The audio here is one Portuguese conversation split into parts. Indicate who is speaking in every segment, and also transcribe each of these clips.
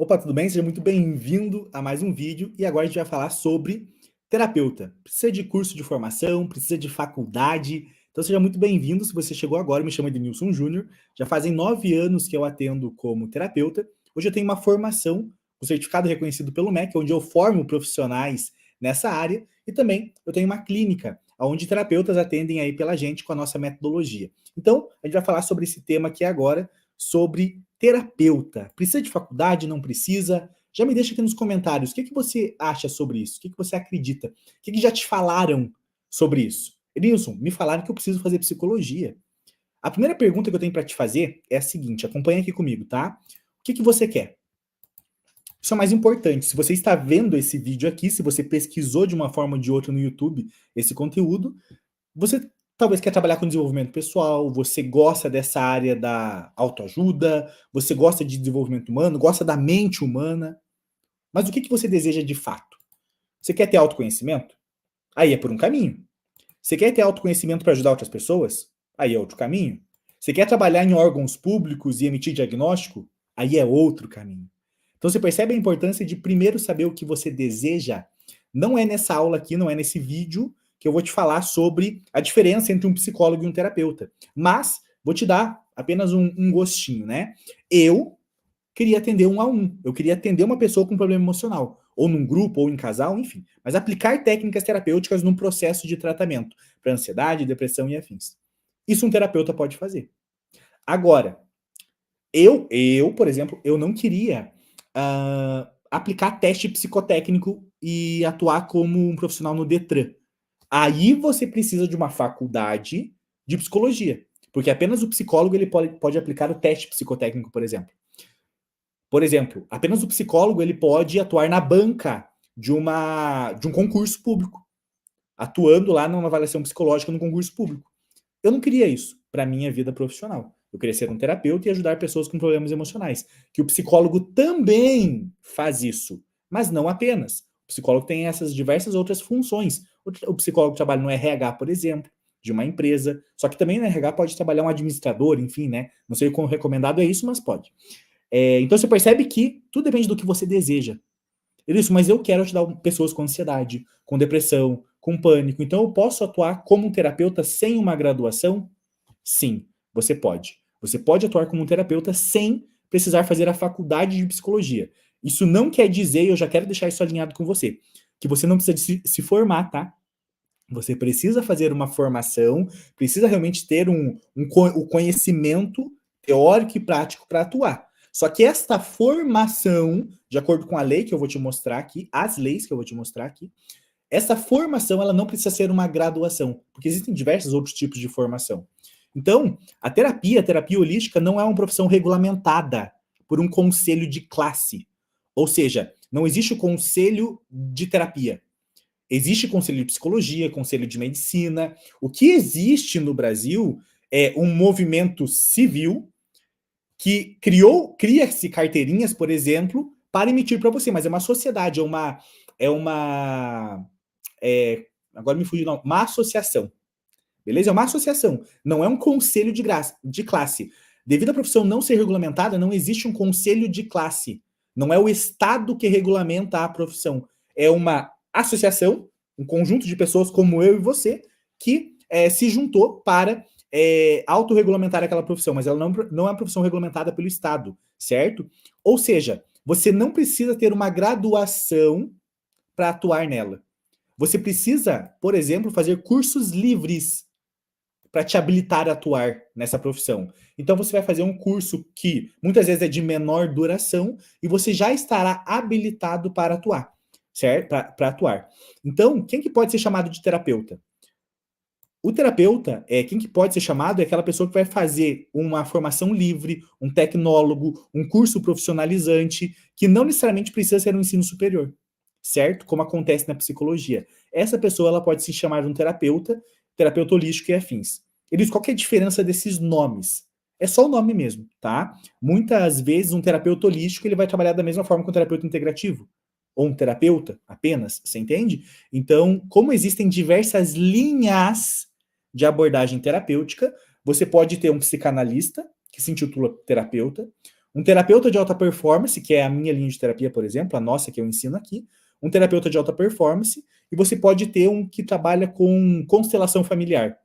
Speaker 1: Opa, tudo bem? Seja muito bem-vindo a mais um vídeo e agora a gente vai falar sobre terapeuta. Precisa de curso de formação, precisa de faculdade, então seja muito bem-vindo. Se você chegou agora, me chamo Edenilson Júnior, já fazem 9 anos que eu atendo como terapeuta. Hoje eu tenho uma formação, um certificado reconhecido pelo MEC, onde eu formo profissionais nessa área e também eu tenho uma clínica, onde terapeutas atendem aí pela gente com a nossa metodologia. Então, a gente vai falar sobre esse tema aqui agora, sobre terapeuta. Precisa de faculdade? Não precisa? Já me deixa aqui nos comentários. O que você acha sobre isso? O que você acredita? O que já te falaram sobre isso? Edilson, me falaram que eu preciso fazer psicologia. A primeira pergunta que eu tenho para te fazer é a seguinte, acompanha aqui comigo, tá? O que você quer? Isso é o mais importante. Se você está vendo esse vídeo aqui, se você pesquisou de uma forma ou de outra no YouTube esse conteúdo, você talvez quer trabalhar com desenvolvimento pessoal, você gosta dessa área da autoajuda, você gosta de desenvolvimento humano, gosta da mente humana, mas o que você deseja de fato? Você quer ter autoconhecimento? Aí é por um caminho. Você quer ter autoconhecimento para ajudar outras pessoas? Aí é outro caminho. Você quer trabalhar em órgãos públicos e emitir diagnóstico? Aí é outro caminho. Então você percebe a importância de primeiro saber o que você deseja. Não é nessa aula aqui, não é nesse vídeo que eu vou te falar sobre a diferença entre um psicólogo e um terapeuta. Mas vou te dar apenas um gostinho, né? Eu queria atender um a um. Eu queria atender uma pessoa com problema emocional, ou num grupo, ou em casal, enfim. Mas aplicar técnicas terapêuticas num processo de tratamento para ansiedade, depressão e afins. Isso um terapeuta pode fazer. Agora, por exemplo, eu não queria aplicar teste psicotécnico e atuar como um profissional no Detran. Aí você precisa de uma faculdade de psicologia, porque apenas o psicólogo ele pode aplicar o teste psicotécnico, por exemplo. Por exemplo, apenas o psicólogo ele pode atuar na banca de um concurso público, atuando lá numa avaliação psicológica no concurso público. Eu não queria isso para minha vida profissional. Eu queria ser um terapeuta e ajudar pessoas com problemas emocionais. Que o psicólogo também faz isso, mas não apenas. O psicólogo tem essas diversas outras funções. O psicólogo trabalha no RH, por exemplo, de uma empresa. Só que também no RH pode trabalhar um administrador, enfim, né? Não sei o quão recomendado é isso, mas pode. Então você percebe que tudo depende do que você deseja. Isso, mas eu quero ajudar pessoas com ansiedade, com depressão, com pânico. Então eu posso atuar como um terapeuta sem uma graduação? Sim, você pode. Você pode atuar como um terapeuta sem precisar fazer a faculdade de psicologia. Isso não quer dizer, e eu já quero deixar isso alinhado com você, que você não precisa se formar, tá? Você precisa fazer uma formação, precisa realmente ter o conhecimento teórico e prático para atuar. Só que esta formação, de acordo com a lei que eu vou te mostrar aqui, as leis que eu vou te mostrar aqui, essa formação ela não precisa ser uma graduação, porque existem diversos outros tipos de formação. Então, a terapia holística, não é uma profissão regulamentada por um conselho de classe. Ou seja, não existe o conselho de terapia. Existe conselho de psicologia, conselho de medicina. O que existe no Brasil é um movimento civil que cria-se carteirinhas, por exemplo, para emitir para você, mas é uma sociedade, é, agora me fugiu, não, uma associação, beleza? É uma associação, não é um conselho de classe. Devido à profissão não ser regulamentada, não existe um conselho de classe. Não é o Estado que regulamenta a profissão. É uma associação, um conjunto de pessoas como eu e você, que se juntou para autorregulamentar aquela profissão, mas ela não é uma profissão regulamentada pelo Estado, certo? Ou seja, você não precisa ter uma graduação para atuar nela. Você precisa, por exemplo, fazer cursos livres para te habilitar a atuar nessa profissão. Então você vai fazer um curso que muitas vezes é de menor duração e você já estará habilitado para atuar, certo? Para atuar. Então, quem que pode ser chamado de terapeuta? O terapeuta, quem que pode ser chamado é aquela pessoa que vai fazer uma formação livre, um tecnólogo, um curso profissionalizante, que não necessariamente precisa ser um ensino superior, certo? Como acontece na psicologia. Essa pessoa ela pode se chamar de um terapeuta holístico e afins. Eles, qual que é a diferença desses nomes? É só o nome mesmo, tá? Muitas vezes um terapeuta holístico ele vai trabalhar da mesma forma que um terapeuta integrativo, ou um terapeuta apenas, você entende? Então, como existem diversas linhas de abordagem terapêutica, você pode ter um psicanalista, que se intitula terapeuta, Um terapeuta de alta performance, que é a minha linha de terapia, por exemplo, a nossa que eu ensino aqui, um terapeuta de alta performance, e você pode ter um que trabalha com constelação familiar.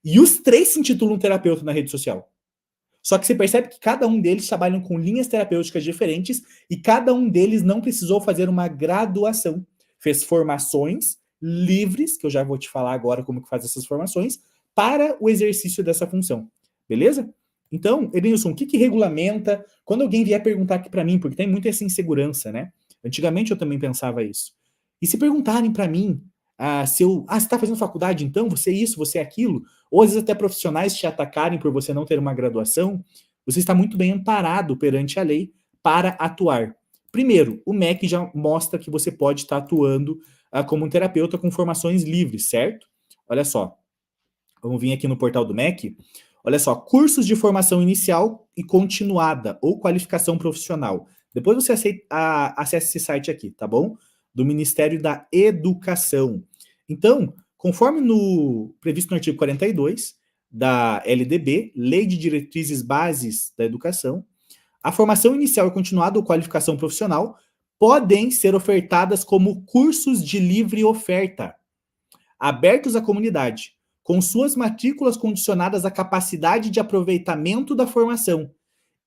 Speaker 1: E os três se intitulam terapeuta na rede social. Só que você percebe que cada um deles trabalham com linhas terapêuticas diferentes e cada um deles não precisou fazer uma graduação. Fez formações livres, que eu já vou te falar agora como que faz essas formações, para o exercício dessa função. Beleza? Então, Edenilson, o que regulamenta? Quando alguém vier perguntar aqui para mim, porque tem muita essa insegurança, né? Antigamente eu também pensava isso. E se perguntarem para mim, você está fazendo faculdade então? Você é isso, você é aquilo? Ou às vezes até profissionais te atacarem por você não ter uma graduação, você está muito bem amparado perante a lei para atuar. Primeiro, o MEC já mostra que você pode estar atuando como um terapeuta com formações livres, certo? Olha só, vamos vir aqui no portal do MEC. Olha só, cursos de formação inicial e continuada ou qualificação profissional. Depois você acessa esse site aqui, tá bom? Do Ministério da Educação. Então, conforme previsto no artigo 42 da LDB, Lei de Diretrizes Bases da Educação, a formação inicial e continuada ou qualificação profissional podem ser ofertadas como cursos de livre oferta, abertos à comunidade, com suas matrículas condicionadas à capacidade de aproveitamento da formação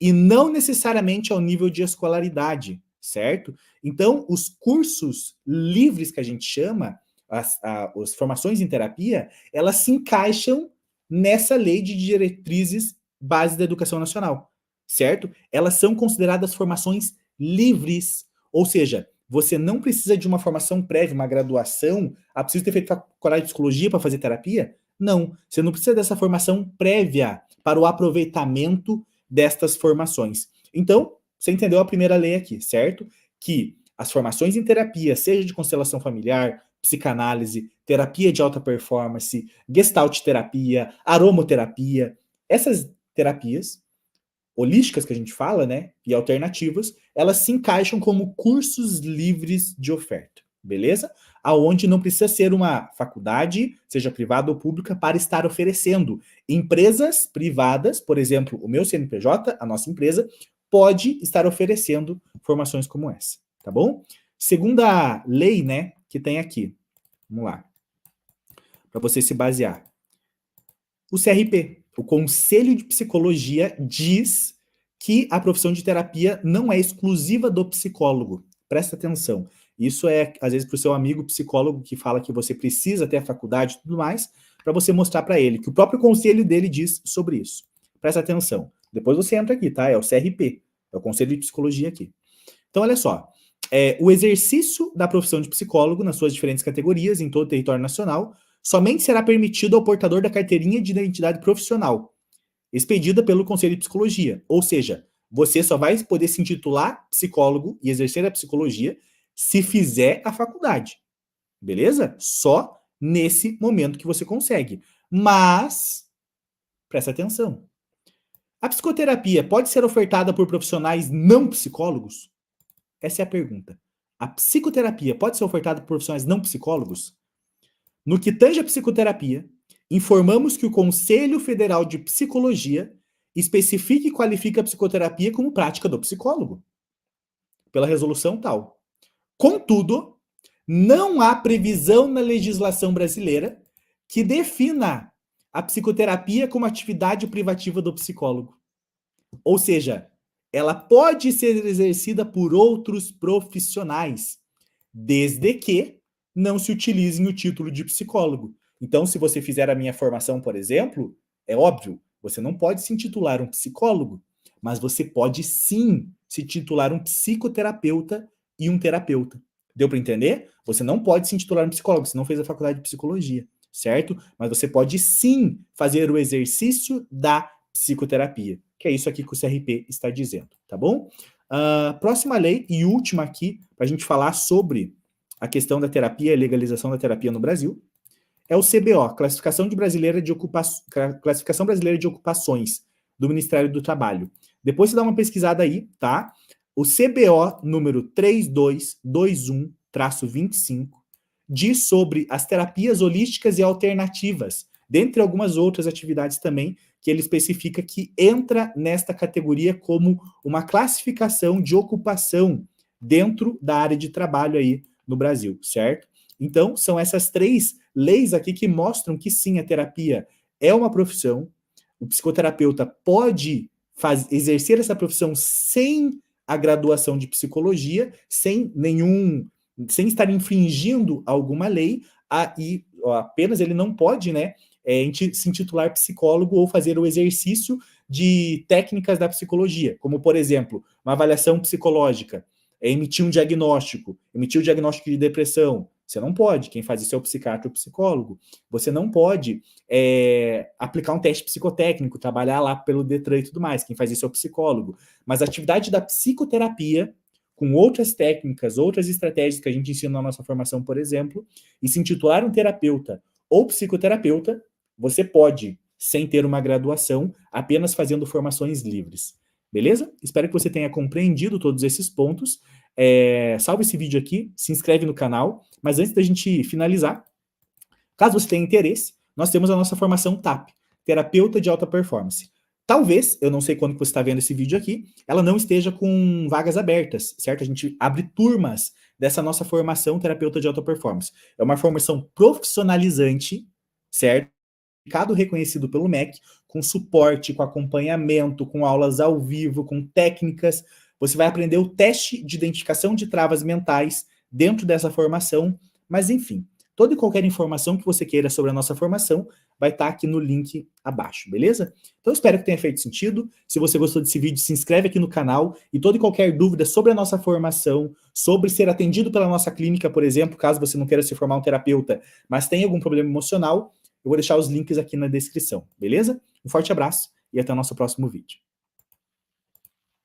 Speaker 1: e não necessariamente ao nível de escolaridade, certo? Então, os cursos livres que a gente chama, as formações em terapia, elas se encaixam nessa lei de diretrizes base da educação nacional, certo? Elas são consideradas formações livres, ou seja, você não precisa de uma formação prévia, uma graduação, precisa ter feito faculdade de psicologia para fazer terapia? Não, você não precisa dessa formação prévia para o aproveitamento destas formações. Então, você entendeu a primeira lei aqui, certo? Que as formações em terapia, seja de constelação familiar, psicanálise, terapia de alta performance, gestalt terapia, aromoterapia, essas terapias holísticas que a gente fala, né, e alternativas, elas se encaixam como cursos livres de oferta, beleza? Aonde não precisa ser uma faculdade, seja privada ou pública, para estar oferecendo. Empresas privadas, por exemplo, o meu CNPJ, a nossa empresa, pode estar oferecendo formações como essa, tá bom? Segunda lei, né, que tem aqui, vamos lá, para você se basear. O CRP, o Conselho de Psicologia, diz que a profissão de terapia não é exclusiva do psicólogo. Presta atenção. Isso é, às vezes, para o seu amigo psicólogo que fala que você precisa ter a faculdade e tudo mais, para você mostrar para ele que o próprio conselho dele diz sobre isso. Presta atenção. Depois você entra aqui, tá? É o CRP, é o Conselho de Psicologia aqui. Então, olha só. O exercício da profissão de psicólogo nas suas diferentes categorias em todo o território nacional somente será permitido ao portador da carteirinha de identidade profissional, expedida pelo Conselho de Psicologia. Ou seja, você só vai poder se intitular psicólogo e exercer a psicologia se fizer a faculdade. Beleza? Só nesse momento que você consegue. Mas, presta atenção. A psicoterapia pode ser ofertada por profissionais não psicólogos? Essa é a pergunta. A psicoterapia pode ser ofertada por profissionais não psicólogos? No que tange a psicoterapia, informamos que o Conselho Federal de Psicologia especifica e qualifica a psicoterapia como prática do psicólogo, pela resolução tal. Contudo, não há previsão na legislação brasileira que defina a psicoterapia como atividade privativa do psicólogo. Ou seja, ela pode ser exercida por outros profissionais, desde que não se utilizem o título de psicólogo. Então, se você fizer a minha formação, por exemplo, é óbvio, você não pode se intitular um psicólogo, mas você pode sim se titular um psicoterapeuta e um terapeuta. Deu para entender? Você não pode se intitular um psicólogo, você não fez a faculdade de psicologia, certo? Mas você pode sim fazer o exercício da psicoterapia, que é isso aqui que o CRP está dizendo, tá bom? Próxima lei e última aqui, para a gente falar sobre a questão da terapia e legalização da terapia no Brasil, é o CBO, Classificação Brasileira de Ocupações, do Ministério do Trabalho. Depois você dá uma pesquisada aí, tá? O CBO número 3221-25 diz sobre as terapias holísticas e alternativas dentre algumas outras atividades também, que ele especifica que entra nesta categoria como uma classificação de ocupação dentro da área de trabalho aí no Brasil, certo? Então, são essas 3 leis aqui que mostram que sim, a terapia é uma profissão, o psicoterapeuta pode exercer essa profissão sem a graduação de psicologia, sem estar infringindo alguma lei, e apenas ele não pode, né, se intitular psicólogo ou fazer o exercício de técnicas da psicologia, como, por exemplo, uma avaliação psicológica, emitir o diagnóstico de depressão. Você não pode, quem faz isso é o psiquiatra ou o psicólogo. Você não pode aplicar um teste psicotécnico, trabalhar lá pelo Detran e tudo mais, quem faz isso é o psicólogo. Mas a atividade da psicoterapia, com outras técnicas, outras estratégias que a gente ensina na nossa formação, por exemplo, e se intitular um terapeuta ou psicoterapeuta, você pode, sem ter uma graduação, apenas fazendo formações livres. Beleza? Espero que você tenha compreendido todos esses pontos. Salve esse vídeo aqui, se inscreve no canal, mas antes da gente finalizar, caso você tenha interesse, nós temos a nossa formação TAP, Terapeuta de Alta Performance. Talvez, eu não sei quando que você está vendo esse vídeo aqui, ela não esteja com vagas abertas, certo? A gente abre turmas dessa nossa formação Terapeuta de Alta Performance. É uma formação profissionalizante, certo? Certificado reconhecido pelo MEC, com suporte, com acompanhamento, com aulas ao vivo, com técnicas. Você vai aprender o teste de identificação de travas mentais dentro dessa formação, mas enfim, toda e qualquer informação que você queira sobre a nossa formação vai estar aqui no link abaixo, beleza? Então espero que tenha feito sentido. Se você gostou desse vídeo, se inscreve aqui no canal, e toda e qualquer dúvida sobre a nossa formação, sobre ser atendido pela nossa clínica, por exemplo, caso você não queira se formar um terapeuta, mas tenha algum problema emocional, eu vou deixar os links aqui na descrição, beleza? Um forte abraço e até o nosso próximo vídeo.